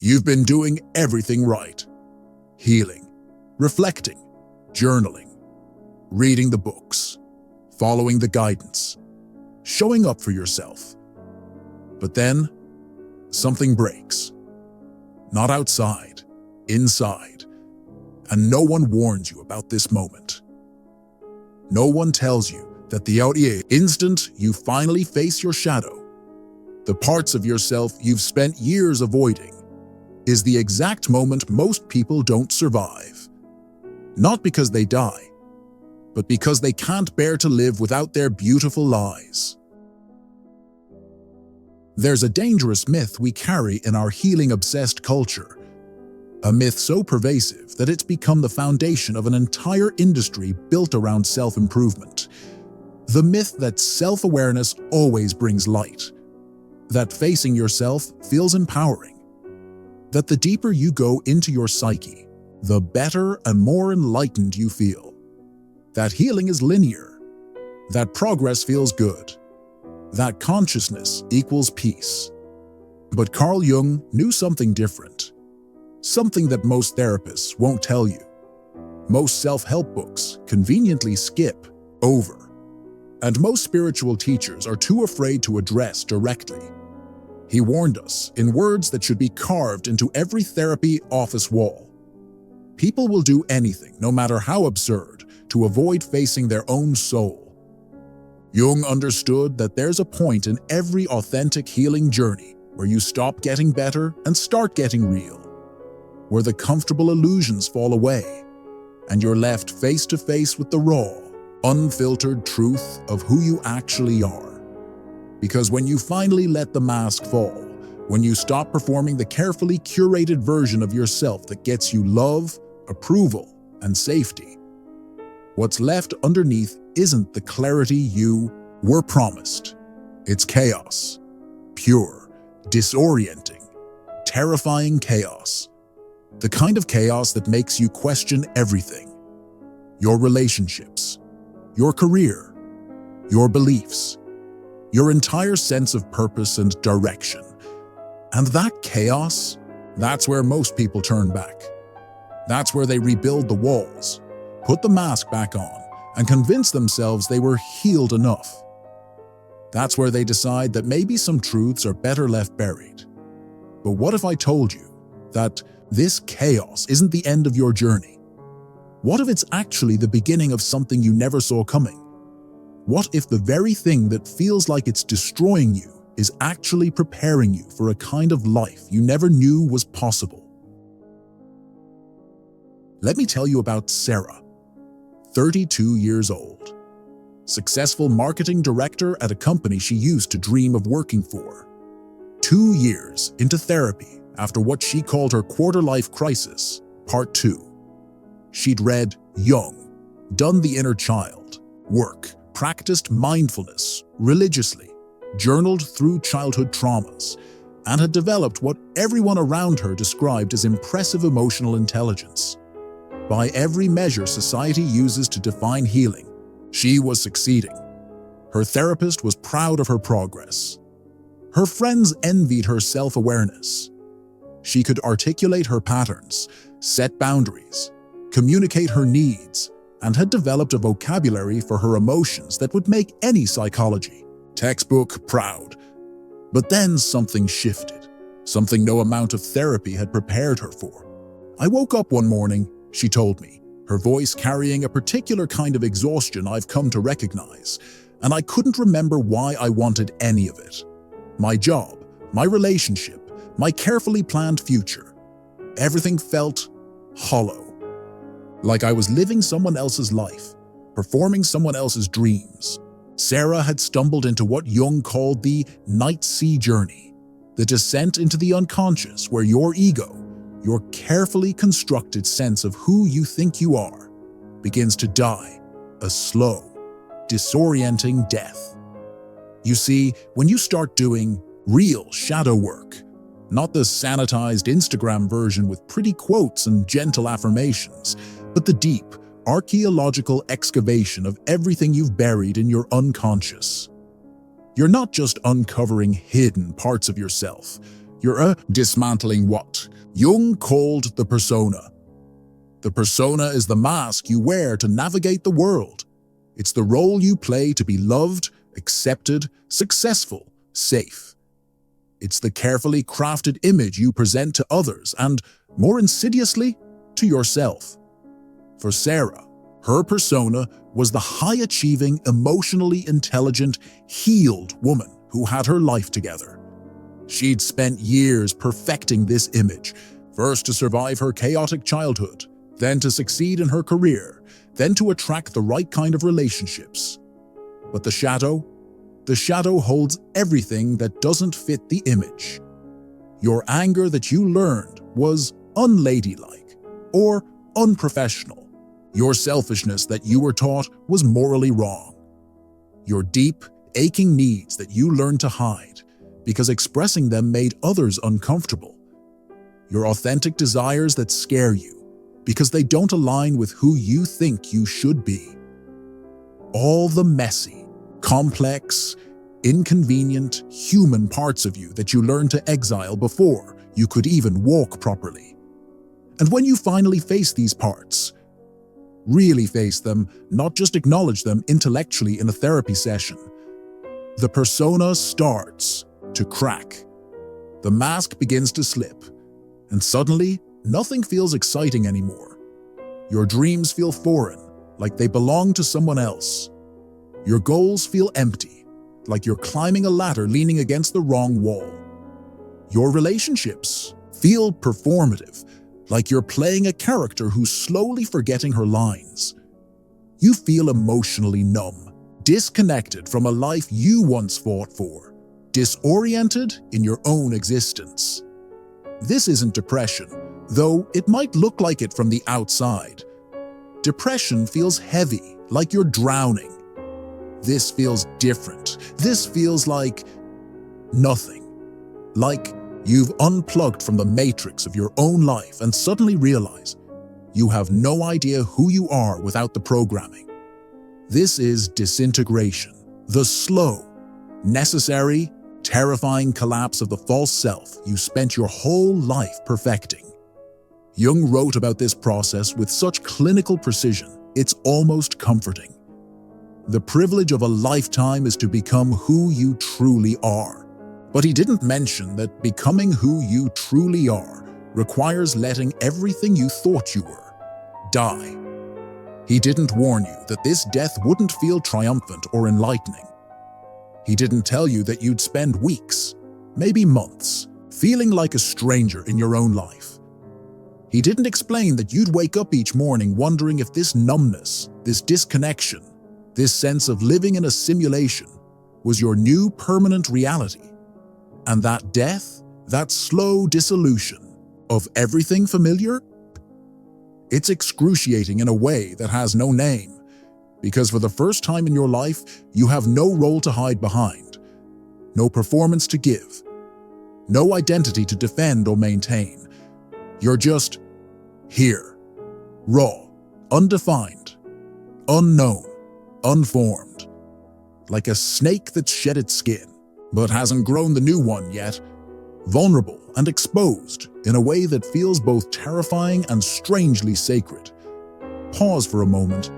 You've been doing everything right. Healing, reflecting, journaling, reading the books, following the guidance, showing up for yourself. But then, something breaks. Not outside, inside. And no one warns you about this moment. No one tells you that the instant you finally face your shadow, the parts of yourself you've spent years avoiding, is the exact moment most people don't survive. Not because they die, but because they can't bear to live without their beautiful lies. There's a dangerous myth we carry in our healing-obsessed culture. A myth so pervasive that it's become the foundation of an entire industry built around self-improvement. The myth that self-awareness always brings light. That facing yourself feels empowering. That the deeper you go into your psyche, the better and more enlightened you feel. That healing is linear. That progress feels good. That consciousness equals peace. But Carl Jung knew something different. Something that most therapists won't tell you. Most self-help books conveniently skip over. And most spiritual teachers are too afraid to address directly. He warned us in words that should be carved into every therapy office wall. People will do anything, no matter how absurd, to avoid facing their own soul. Jung understood that there's a point in every authentic healing journey where you stop getting better and start getting real. Where the comfortable illusions fall away, and you're left face to face with the raw, unfiltered truth of who you actually are. Because when you finally let the mask fall, when you stop performing the carefully curated version of yourself that gets you love, approval, and safety, what's left underneath isn't the clarity you were promised. It's chaos. Pure, disorienting, terrifying chaos. The kind of chaos that makes you question everything. Your relationships, your career, your beliefs, your entire sense of purpose and direction. And that chaos, that's where most people turn back. That's where they rebuild the walls, put the mask back on, and convince themselves they were healed enough. That's where they decide that maybe some truths are better left buried. But what if I told you that this chaos isn't the end of your journey? What if it's actually the beginning of something you never saw coming? What if the very thing that feels like it's destroying you is actually preparing you for a kind of life you never knew was possible? Let me tell you about Sarah, 32 years old. Successful marketing director at a company she used to dream of working for. 2 years into therapy, after what she called her quarter-life crisis, part 2. She'd read Jung, done the inner child, work, practiced mindfulness religiously, journaled through childhood traumas, and had developed what everyone around her described as impressive emotional intelligence. By every measure society uses to define healing, she was succeeding. Her therapist was proud of her progress. Her friends envied her self-awareness. She could articulate her patterns, set boundaries, communicate her needs, and had developed a vocabulary for her emotions that would make any psychology textbook proud. But then something shifted, something no amount of therapy had prepared her for. I woke up one morning, she told me, her voice carrying a particular kind of exhaustion I've come to recognize, and I couldn't remember why I wanted any of it. My job, my relationship, my carefully planned future. Everything felt hollow. Like I was living someone else's life, performing someone else's dreams. Sarah had stumbled into what Jung called the night sea journey, the descent into the unconscious where your ego, your carefully constructed sense of who you think you are, begins to die a slow, disorienting death. You see, when you start doing real shadow work, not the sanitized Instagram version with pretty quotes and gentle affirmations, but the deep, archaeological excavation of everything you've buried in your unconscious. You're not just uncovering hidden parts of yourself, You're dismantling what Jung called the persona. The persona is the mask you wear to navigate the world. It's the role you play to be loved, accepted, successful, safe. It's the carefully crafted image you present to others and, more insidiously, to yourself. For Sarah, her persona was the high-achieving, emotionally intelligent, healed woman who had her life together. She'd spent years perfecting this image, first to survive her chaotic childhood, then to succeed in her career, then to attract the right kind of relationships. But the shadow holds everything that doesn't fit the image. Your anger that you learned was unladylike or unprofessional. Your selfishness that you were taught was morally wrong. Your deep, aching needs that you learned to hide because expressing them made others uncomfortable. Your authentic desires that scare you because they don't align with who you think you should be. All the messy, complex, inconvenient, human parts of you that you learned to exile before you could even walk properly. And when you finally face these parts, really face them, not just acknowledge them intellectually in a therapy session, the persona starts to crack. The mask begins to slip, and suddenly, nothing feels exciting anymore. Your dreams feel foreign, like they belong to someone else. Your goals feel empty, like you're climbing a ladder leaning against the wrong wall. Your relationships feel performative, like you're playing a character who's slowly forgetting her lines. You feel emotionally numb, disconnected from a life you once fought for, disoriented in your own existence. This isn't depression, though it might look like it from the outside. Depression feels heavy, like you're drowning. This feels different. This feels like nothing. Like you've unplugged from the matrix of your own life and suddenly realize you have no idea who you are without the programming. This is disintegration, the slow, necessary, terrifying collapse of the false self you spent your whole life perfecting. Jung wrote about this process with such clinical precision, it's almost comforting. The privilege of a lifetime is to become who you truly are. But he didn't mention that becoming who you truly are requires letting everything you thought you were die. He didn't warn you that this death wouldn't feel triumphant or enlightening. He didn't tell you that you'd spend weeks, maybe months, feeling like a stranger in your own life. He didn't explain that you'd wake up each morning wondering if this numbness, this disconnection, this sense of living in a simulation was your new permanent reality. And that death, that slow dissolution of everything familiar, it's excruciating in a way that has no name, because for the first time in your life, you have no role to hide behind, no performance to give, no identity to defend or maintain. You're just here, raw, undefined, unknown, unformed, like a snake that's shed its skin, but hasn't grown the new one yet, vulnerable and exposed in a way that feels both terrifying and strangely sacred. Pause for a moment.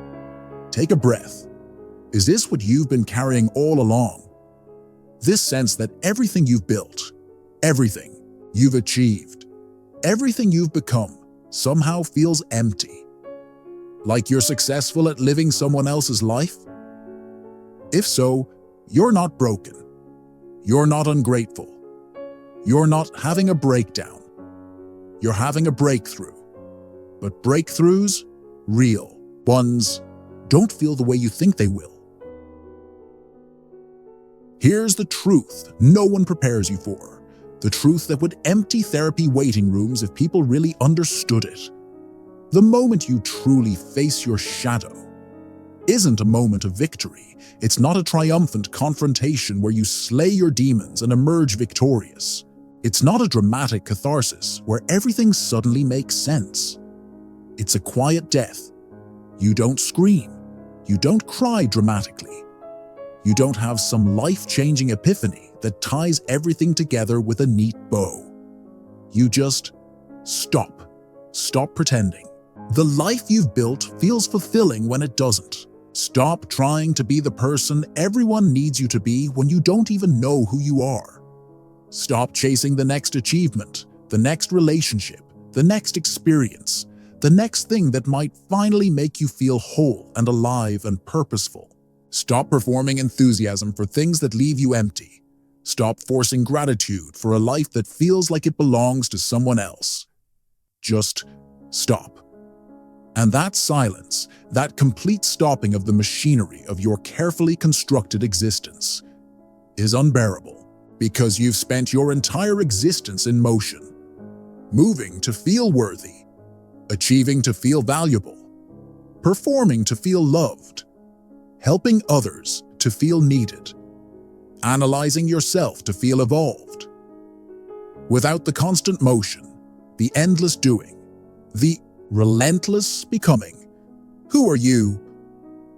Take a breath. Is this what you've been carrying all along? This sense that everything you've built, everything you've achieved, everything you've become somehow feels empty. Like you're successful at living someone else's life? If so, you're not broken. You're not ungrateful. You're not having a breakdown. You're having a breakthrough. But breakthroughs, real ones, don't feel the way you think they will. Here's the truth no one prepares you for. The truth that would empty therapy waiting rooms if people really understood it. The moment you truly face your shadow isn't a moment of victory. It's not a triumphant confrontation where you slay your demons and emerge victorious. It's not a dramatic catharsis where everything suddenly makes sense. It's a quiet death. You don't scream. You don't cry dramatically. You don't have some life-changing epiphany that ties everything together with a neat bow. You just stop. Stop pretending. The life you've built feels fulfilling when it doesn't. Stop trying to be the person everyone needs you to be when you don't even know who you are. Stop chasing the next achievement, the next relationship, the next experience, the next thing that might finally make you feel whole and alive and purposeful. Stop performing enthusiasm for things that leave you empty. Stop forcing gratitude for a life that feels like it belongs to someone else. Just stop. And that silence, that complete stopping of the machinery of your carefully constructed existence, is unbearable because you've spent your entire existence in motion, moving to feel worthy, achieving to feel valuable, performing to feel loved, helping others to feel needed, analyzing yourself to feel evolved. Without the constant motion, the endless doing, the relentless becoming, who are you?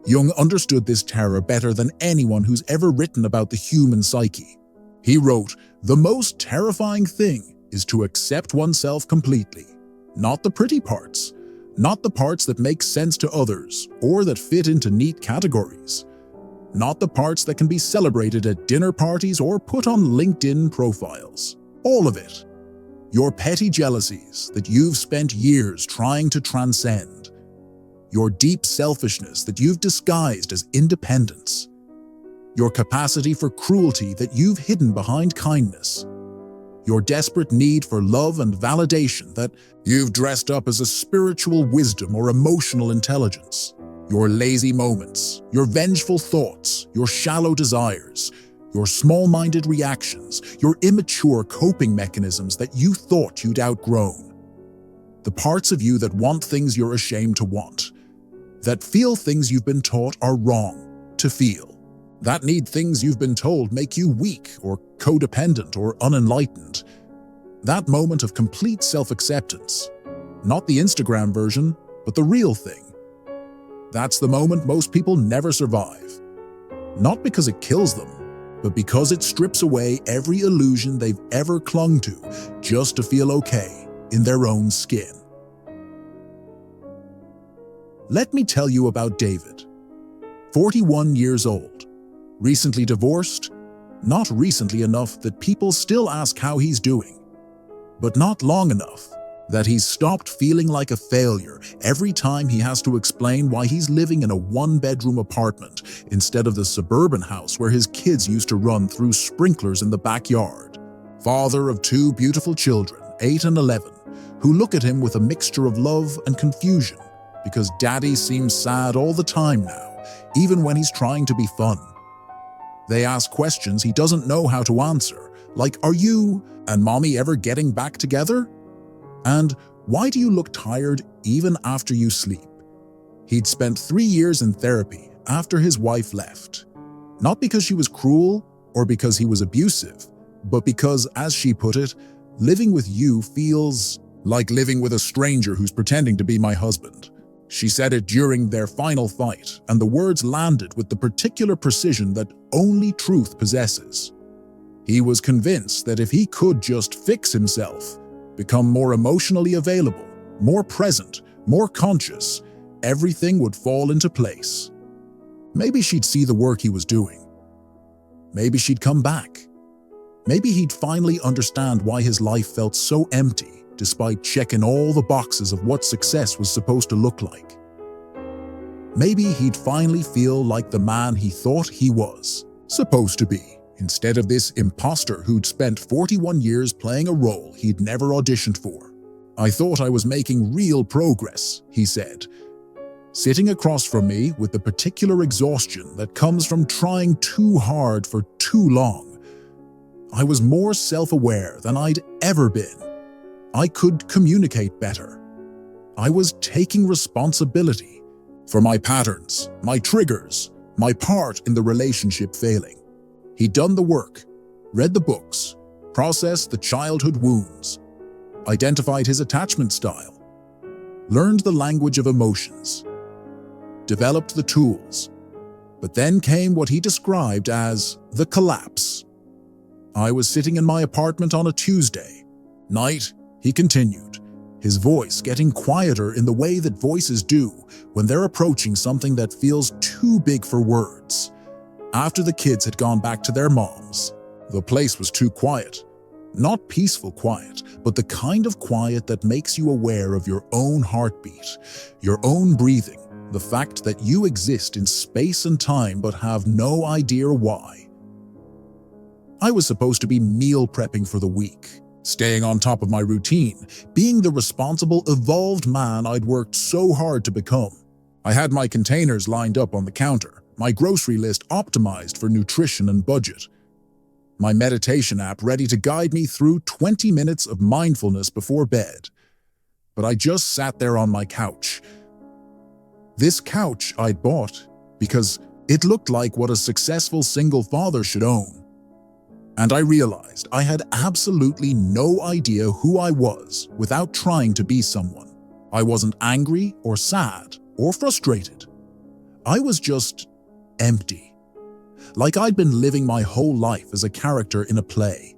Jung understood this terror better than anyone who's ever written about the human psyche. He wrote, "The most terrifying thing is to accept oneself completely, not the pretty parts, not the parts that make sense to others or that fit into neat categories, not the parts that can be celebrated at dinner parties or put on LinkedIn profiles. All of it. Your petty jealousies that you've spent years trying to transcend. Your deep selfishness that you've disguised as independence. Your capacity for cruelty that you've hidden behind kindness. Your desperate need for love and validation that you've dressed up as a spiritual wisdom or emotional intelligence. Your lazy moments, your vengeful thoughts, your shallow desires, your small-minded reactions, your immature coping mechanisms that you thought you'd outgrown. The parts of you that want things you're ashamed to want, that feel things you've been taught are wrong to feel, that need things you've been told make you weak or codependent or unenlightened. That moment of complete self-acceptance, not the Instagram version, but the real thing. That's the moment most people never survive. Not because it kills them, but because it strips away every illusion they've ever clung to just to feel okay in their own skin. Let me tell you about David. 41 years old, recently divorced, not recently enough that people still ask how he's doing, but not long enough that he's stopped feeling like a failure every time he has to explain why he's living in a one-bedroom apartment instead of the suburban house where his kids used to run through sprinklers in the backyard. Father of 2 beautiful children, 8 and 11, who look at him with a mixture of love and confusion because daddy seems sad all the time now, even when he's trying to be fun. They ask questions he doesn't know how to answer, like, "Are you and mommy ever getting back together?" And "Why do you look tired even after you sleep?" He'd spent 3 years in therapy after his wife left. Not because she was cruel or because he was abusive, but because, as she put it, living with you feels like living with a stranger who's pretending to be my husband. She said it during their final fight, and the words landed with the particular precision that only truth possesses. He was convinced that if he could just fix himself, become more emotionally available, more present, more conscious, everything would fall into place. Maybe she'd see the work he was doing. Maybe she'd come back. Maybe he'd finally understand why his life felt so empty despite checking all the boxes of what success was supposed to look like. Maybe he'd finally feel like the man he thought he was supposed to be, instead of this imposter who'd spent 41 years playing a role he'd never auditioned for. "I thought I was making real progress," he said, sitting across from me with the particular exhaustion that comes from trying too hard for too long. I was more self-aware than I'd ever been. I could communicate better. I was taking responsibility for my patterns, my triggers, my part in the relationship failing. He'd done the work, read the books, processed the childhood wounds, identified his attachment style, learned the language of emotions, developed the tools, but then came what he described as the collapse. I was sitting in my apartment on a Tuesday night, He continued, his voice getting quieter in the way that voices do when they're approaching something that feels too big for words. After the kids had gone back to their moms, the place was too quiet. Not peaceful quiet, but the kind of quiet that makes you aware of your own heartbeat, your own breathing, the fact that you exist in space and time but have no idea why. I was supposed to be meal prepping for the week, staying on top of my routine, being the responsible, evolved man I'd worked so hard to become. I had my containers lined up on the counter, my grocery list optimized for nutrition and budget, my meditation app ready to guide me through 20 minutes of mindfulness before bed. But I just sat there on my couch. This couch I'd bought because it looked like what a successful single father should own. And I realized I had absolutely no idea who I was without trying to be someone. I wasn't angry or sad or frustrated. I was just empty. Like I'd been living my whole life as a character in a play.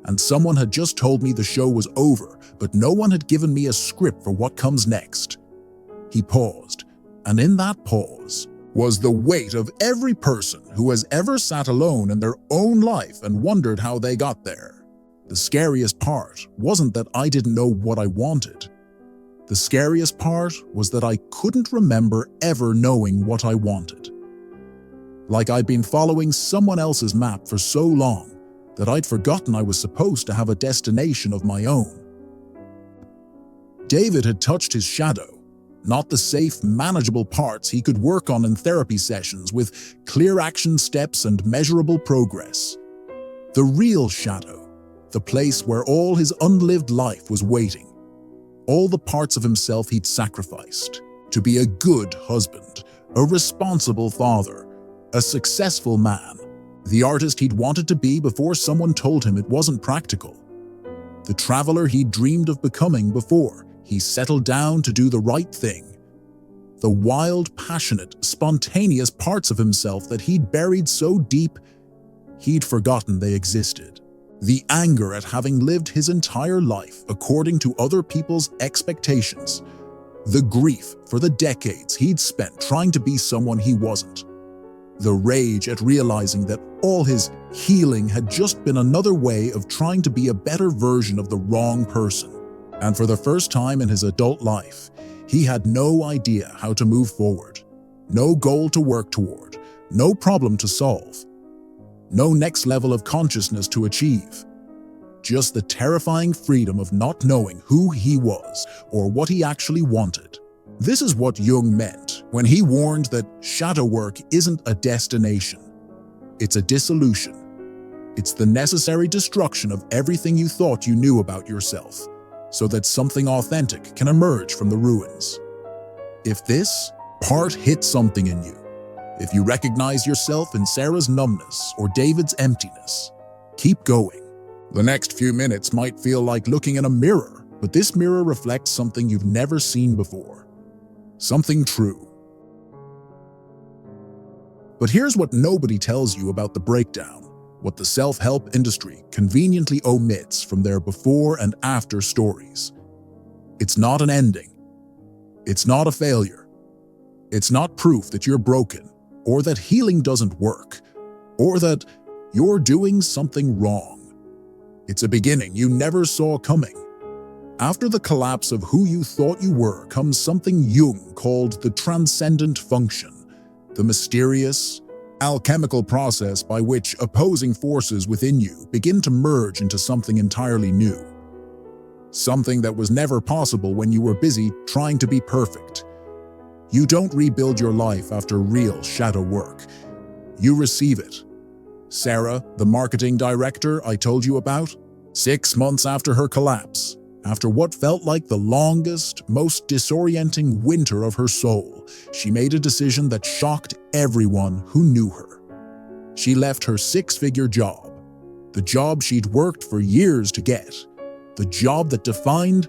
And someone had just told me the show was over, but no one had given me a script for what comes next. He paused, and in that pause was the weight of every person who has ever sat alone in their own life and wondered how they got there. The scariest part wasn't that I didn't know what I wanted. The scariest part was that I couldn't remember ever knowing what I wanted. Like I'd been following someone else's map for so long that I'd forgotten I was supposed to have a destination of my own. David had touched his shadow, not the safe, manageable parts he could work on in therapy sessions with clear action steps and measurable progress. The real shadow, the place where all his unlived life was waiting. All the parts of himself he'd sacrificed to be a good husband, a responsible father, a successful man, the artist he'd wanted to be before someone told him it wasn't practical, the traveler he'd dreamed of becoming before he settled down to do the right thing, the wild, passionate, spontaneous parts of himself that he'd buried so deep he'd forgotten they existed, the anger at having lived his entire life according to other people's expectations, the grief for the decades he'd spent trying to be someone he wasn't, the rage at realizing that all his healing had just been another way of trying to be a better version of the wrong person. And for the first time in his adult life, he had no idea how to move forward, no goal to work toward, no problem to solve, no next level of consciousness to achieve. Just the terrifying freedom of not knowing who he was or what he actually wanted. This is what Jung meant when he warned that shadow work isn't a destination. It's a dissolution. It's the necessary destruction of everything you thought you knew about yourself, so that something authentic can emerge from the ruins. If this part hits something in you, if you recognize yourself in Sarah's numbness or David's emptiness, keep going. The next few minutes might feel like looking in a mirror, but this mirror reflects something you've never seen before. Something true. But here's what nobody tells you about the breakdown. What the self-help industry conveniently omits from their before and after stories. It's not an ending. It's not a failure. It's not proof that you're broken, or that healing doesn't work, or that you're doing something wrong. It's a beginning you never saw coming. After the collapse of who you thought you were comes something Jung called the transcendent function, the mysterious, alchemical process by which opposing forces within you begin to merge into something entirely new. Something that was never possible when you were busy trying to be perfect. You don't rebuild your life after real shadow work. You receive it. Sarah, the marketing director I told you about, 6 months after her collapse, after what felt like the longest, most disorienting winter of her soul, she made a decision that shocked everyone who knew her. She left her 6-figure job, the job she'd worked for years to get, the job that defined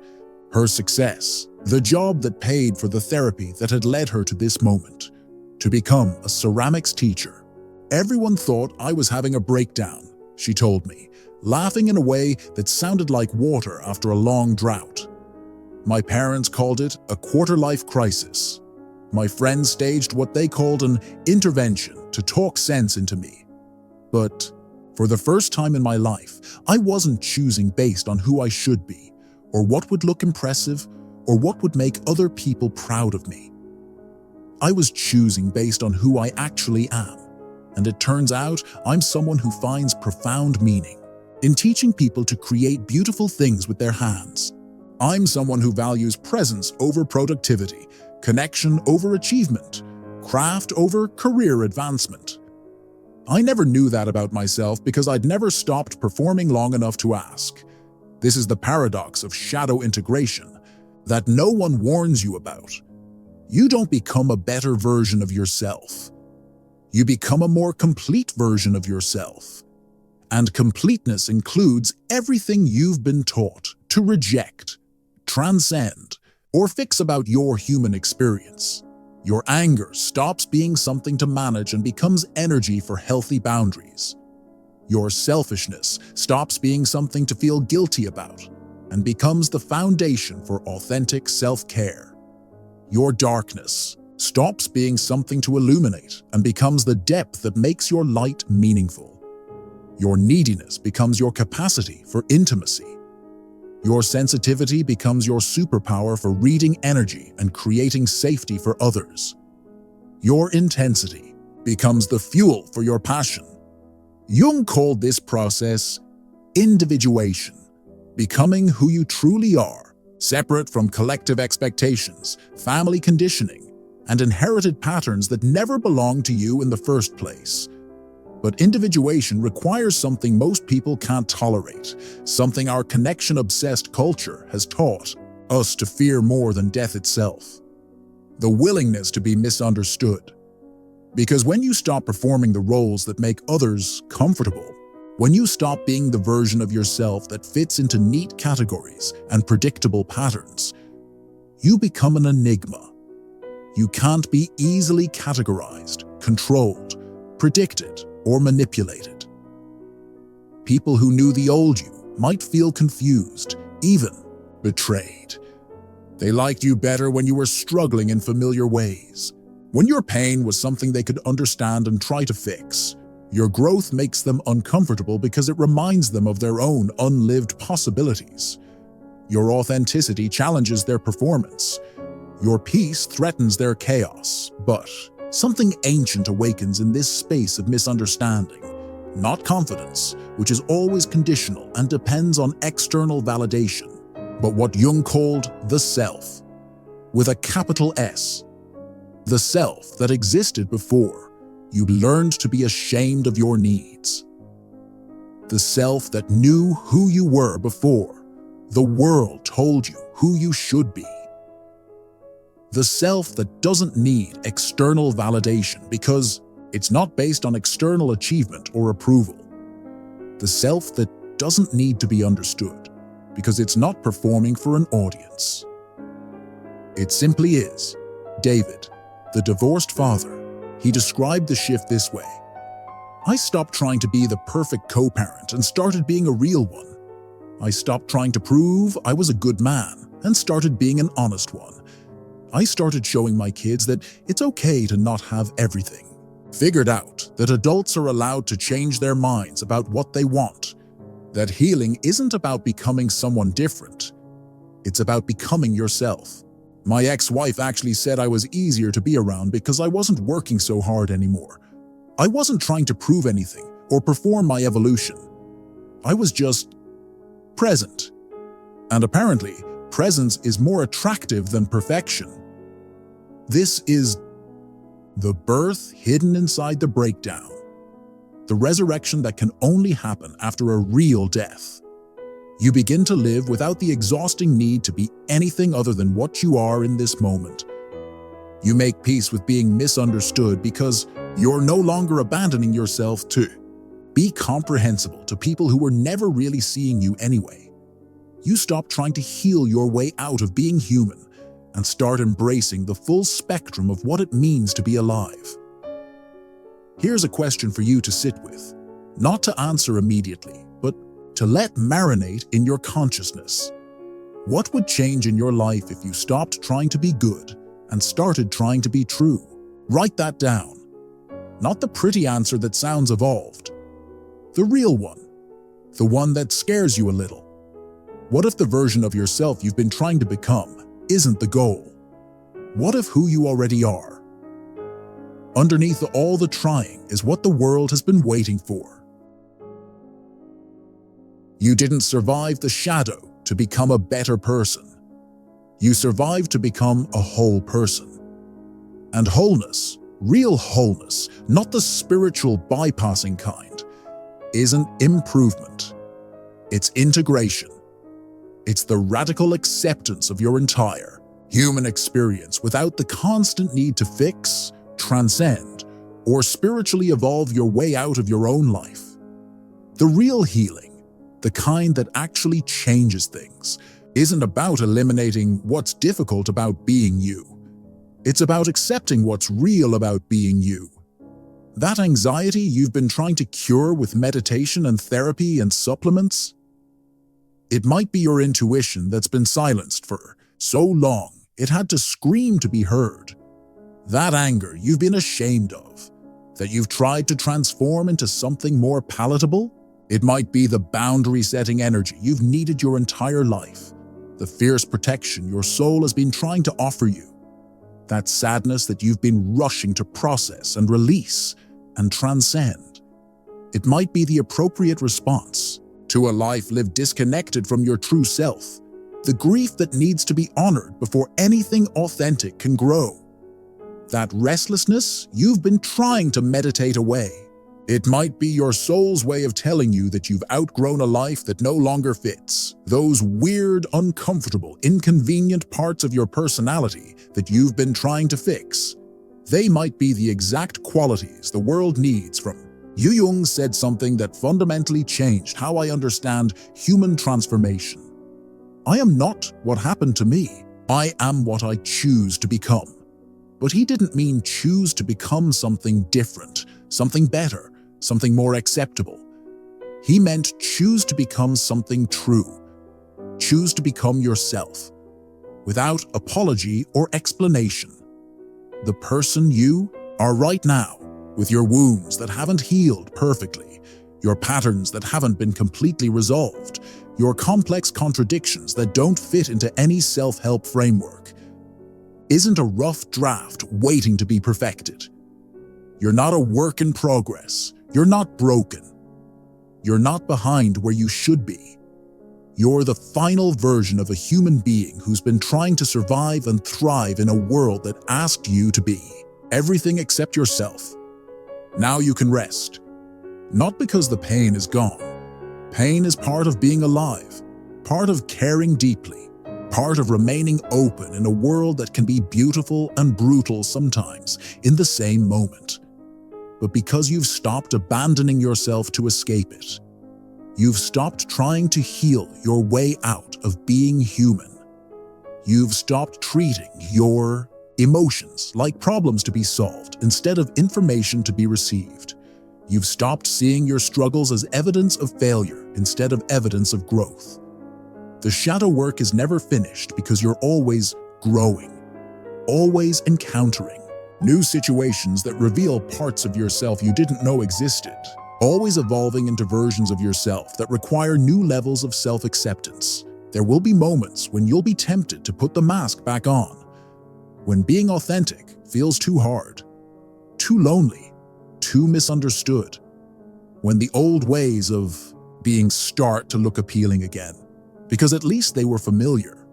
her success, the job that paid for the therapy that had led her to this moment, to become a ceramics teacher. Everyone thought I was having a breakdown, she told me, laughing in a way that sounded like water after a long drought. My parents called it a quarter-life crisis. My friends staged what they called an intervention to talk sense into me. But for the first time in my life, I wasn't choosing based on who I should be, or what would look impressive, or what would make other people proud of me. I was choosing based on who I actually am, and it turns out I'm someone who finds profound meaning in teaching people to create beautiful things with their hands. I'm someone who values presence over productivity, connection over achievement, craft over career advancement. I never knew that about myself because I'd never stopped performing long enough to ask. This is the paradox of shadow integration that no one warns you about. You don't become a better version of yourself. You become a more complete version of yourself. And completeness includes everything you've been taught to reject, transcend, or fix about your human experience. Your anger stops being something to manage and becomes energy for healthy boundaries. Your selfishness stops being something to feel guilty about and becomes the foundation for authentic self-care. Your darkness stops being something to illuminate and becomes the depth that makes your light meaningful. Your neediness becomes your capacity for intimacy. Your sensitivity becomes your superpower for reading energy and creating safety for others. Your intensity becomes the fuel for your passion. Jung called this process individuation, becoming who you truly are, separate from collective expectations, family conditioning, and inherited patterns that never belonged to you in the first place. But individuation requires something most people can't tolerate, something our connection-obsessed culture has taught us to fear more than death itself: the willingness to be misunderstood. Because when you stop performing the roles that make others comfortable, when you stop being the version of yourself that fits into neat categories and predictable patterns, you become an enigma. You can't be easily categorized, controlled, predicted, or manipulated. People who knew the old you might feel confused, even betrayed. They liked you better when you were struggling in familiar ways. When your pain was something they could understand and try to fix, your growth makes them uncomfortable because it reminds them of their own unlived possibilities. Your authenticity challenges their performance. Your peace threatens their chaos, but something ancient awakens in this space of misunderstanding, not confidence, which is always conditional and depends on external validation, but what Jung called the self, with a capital S. The self that existed before you learned to be ashamed of your needs. The self that knew who you were before the world told you who you should be. The self that doesn't need external validation because it's not based on external achievement or approval. The self that doesn't need to be understood because it's not performing for an audience. It simply is. David, the divorced father, he described the shift this way: I stopped trying to be the perfect co-parent and started being a real one. I stopped trying to prove I was a good man and started being an honest one. I started showing my kids that it's okay to not have everything. Figured out that adults are allowed to change their minds about what they want. That healing isn't about becoming someone different. It's about becoming yourself. My ex-wife actually said I was easier to be around because I wasn't working so hard anymore. I wasn't trying to prove anything or perform my evolution. I was just present. And apparently, presence is more attractive than perfection. This is the birth hidden inside the breakdown, the resurrection that can only happen after a real death. You begin to live without the exhausting need to be anything other than what you are in this moment. You make peace with being misunderstood because you're no longer abandoning yourself to be comprehensible to people who were never really seeing you anyway. You stop trying to heal your way out of being human and start embracing the full spectrum of what it means to be alive. Here's a question for you to sit with, not to answer immediately, but to let marinate in your consciousness. What would change in your life if you stopped trying to be good and started trying to be true? Write that down. Not the pretty answer that sounds evolved. The real one. The one that scares you a little. What if the version of yourself you've been trying to become isn't the goal? What if who you already are? Underneath all the trying is what the world has been waiting for. You didn't survive the shadow to become a better person. You survived to become a whole person. And wholeness, real wholeness, not the spiritual bypassing kind, isn't improvement. It's integration. It's the radical acceptance of your entire human experience without the constant need to fix, transcend, or spiritually evolve your way out of your own life. The real healing, the kind that actually changes things, isn't about eliminating what's difficult about being you. It's about accepting what's real about being you. That anxiety you've been trying to cure with meditation and therapy and supplements? It might be your intuition that's been silenced for so long it had to scream to be heard. That anger you've been ashamed of, that you've tried to transform into something more palatable? It might be the boundary-setting energy you've needed your entire life, the fierce protection your soul has been trying to offer you, that sadness that you've been rushing to process and release and transcend. It might be the appropriate response to a life lived disconnected from your true self, the grief that needs to be honored before anything authentic can grow, that restlessness you've been trying to meditate away. It might be your soul's way of telling you that you've outgrown a life that no longer fits, those weird, uncomfortable, inconvenient parts of your personality that you've been trying to fix. They might be the exact qualities the world needs from you. Jung said something that fundamentally changed how I understand human transformation. I am not what happened to me. I am what I choose to become. But he didn't mean choose to become something different, something better, something more acceptable. He meant choose to become something true. Choose to become yourself, without apology or explanation. The person you are right now, with your wounds that haven't healed perfectly, your patterns that haven't been completely resolved, your complex contradictions that don't fit into any self-help framework, isn't a rough draft waiting to be perfected. You're not a work in progress. You're not broken. You're not behind where you should be. You're the final version of a human being who's been trying to survive and thrive in a world that asked you to be everything except yourself. Now you can rest. Not because the pain is gone. Pain is part of being alive, part of caring deeply, part of remaining open in a world that can be beautiful and brutal sometimes in the same moment. But because you've stopped abandoning yourself to escape it, you've stopped trying to heal your way out of being human. You've stopped treating your emotions like problems to be solved instead of information to be received. You've stopped seeing your struggles as evidence of failure instead of evidence of growth. The shadow work is never finished because you're always growing, always encountering new situations that reveal parts of yourself you didn't know existed, always evolving into versions of yourself that require new levels of self-acceptance. There will be moments when you'll be tempted to put the mask back on, when being authentic feels too hard, too lonely, too misunderstood, when the old ways of being start to look appealing again, because at least they were familiar.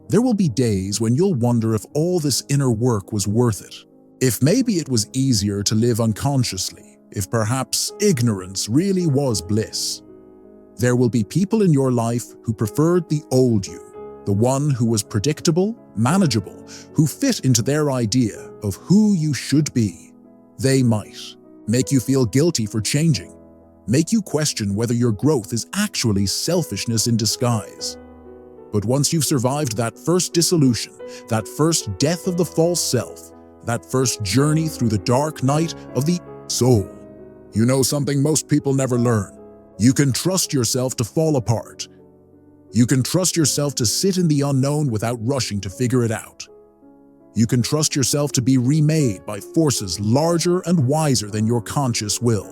There will be days when you'll wonder if all this inner work was worth it, if maybe it was easier to live unconsciously, if perhaps ignorance really was bliss. There will be people in your life who preferred the old you, the one who was predictable, manageable, who fit into their idea of who you should be. They might make you feel guilty for changing, make you question whether your growth is actually selfishness in disguise. But once you've survived that first dissolution, that first death of the false self, that first journey through the dark night of the soul, you know something most people never learn. You can trust yourself to fall apart. You can trust yourself to sit in the unknown without rushing to figure it out. You can trust yourself to be remade by forces larger and wiser than your conscious will.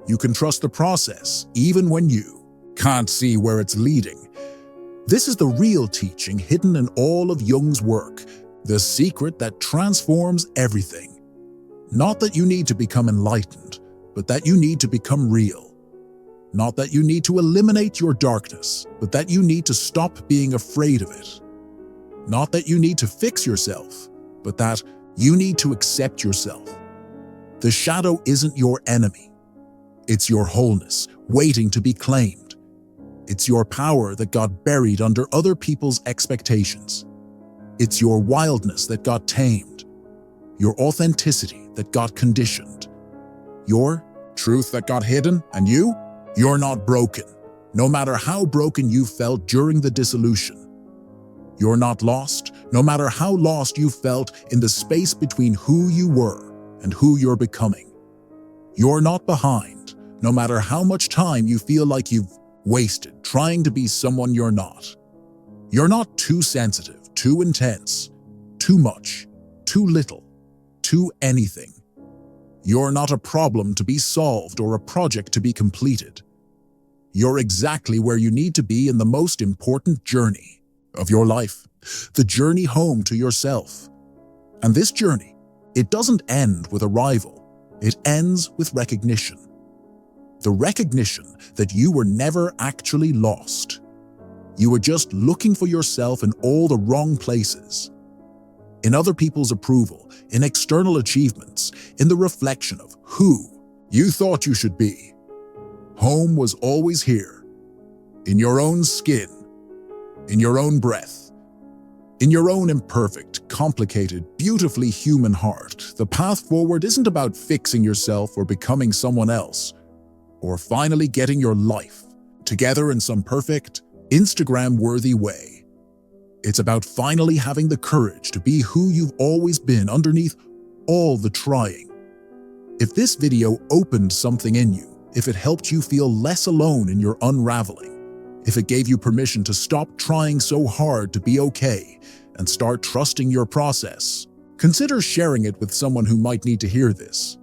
You can trust the process even when you can't see where it's leading. This is the real teaching hidden in all of Jung's work, the secret that transforms everything. Not that you need to become enlightened, but that you need to become real. Not that you need to eliminate your darkness, but that you need to stop being afraid of it. Not that you need to fix yourself, but that you need to accept yourself. The shadow isn't your enemy. It's your wholeness, waiting to be claimed. It's your power that got buried under other people's expectations. It's your wildness that got tamed. Your authenticity that got conditioned. Your truth that got hidden, and you're not broken, no matter how broken you felt during the dissolution. You're not lost, no matter how lost you felt in the space between who you were and who you're becoming. You're not behind, no matter how much time you feel like you've wasted trying to be someone you're not. You're not too sensitive, too intense, too much, too little, too anything. You're not a problem to be solved or a project to be completed. You're exactly where you need to be in the most important journey of your life, the journey home to yourself. And this journey, it doesn't end with arrival, it ends with recognition. The recognition that you were never actually lost. You were just looking for yourself in all the wrong places. In other people's approval, in external achievements, in the reflection of who you thought you should be. Home was always here, in your own skin, in your own breath, in your own imperfect, complicated, beautifully human heart. The path forward isn't about fixing yourself or becoming someone else, or finally getting your life together in some perfect, Instagram-worthy way. It's about finally having the courage to be who you've always been underneath all the trying. If this video opened something in you, if it helped you feel less alone in your unraveling, if it gave you permission to stop trying so hard to be okay and start trusting your process, consider sharing it with someone who might need to hear this.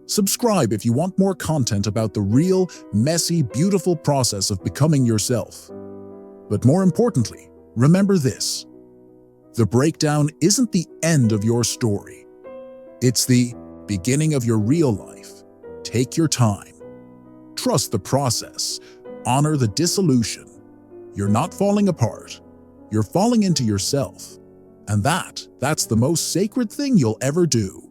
Subscribe if you want more content about the real, messy, beautiful process of becoming yourself. But more importantly, remember this: the breakdown isn't the end of your story. It's the beginning of your real life. Take your time. Trust the process. Honor the dissolution. You're not falling apart. You're falling into yourself. And that's the most sacred thing you'll ever do.